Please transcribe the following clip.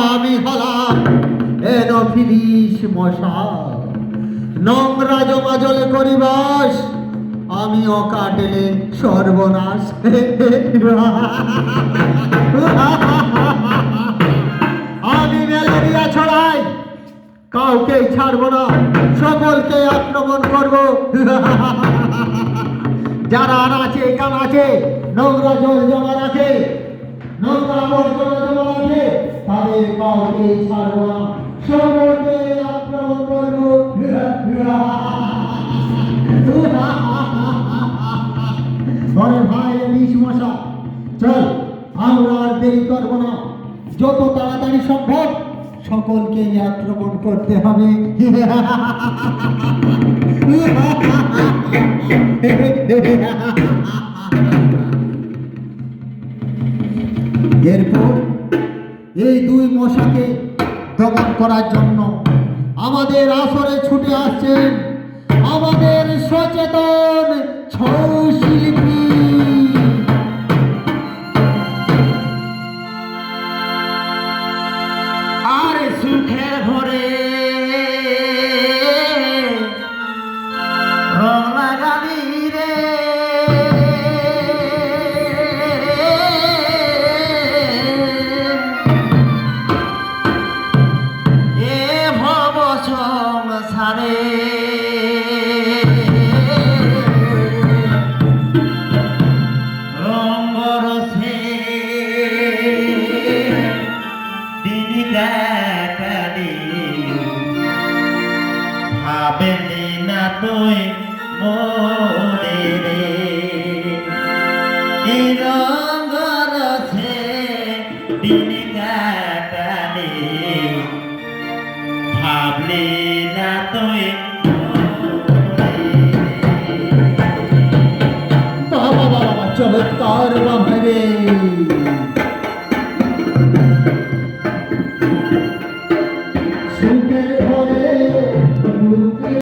আমি হলাম এনোফিলিস মশা, নোংরা জমা জলে করিবাস, আমি অকাটেলে সর্বনাশ। আমি ম্যালেরিয়া ছড়াই, কাউকেই ছাড়বো না, সকলকে আক্রমণ করব। যারা নাচে কানাচে নোংরা জল জমা রাখে, নোংরা আবর্জনা জমা রাখে, তাদের কাউকেই ছাড়বো না, সকলকে আক্রমণ করব। আরে ভাই বিষ মশা, চল আমরা আর দেরি করবো না, যত তাড়াতাড়ি সম্ভব সকলকে আক্রমণ করতে হবে। এরপর এই দুই মশাকে দমন করার জন্য আমাদের আসরে ছুটে আসছেন আমাদের সচেতন ছৌ শিল্পী। আর সুখের ঘরে রং লাগাবি রে, এ ভব সংসারে রঙ্গরসে দিন কাটালি, ভাবেলি না তুই মোরে রে, এই রঙ্গরসে দিন কাটালি, ভাবলি না তুই বাবা চমৎকার বাবা রে।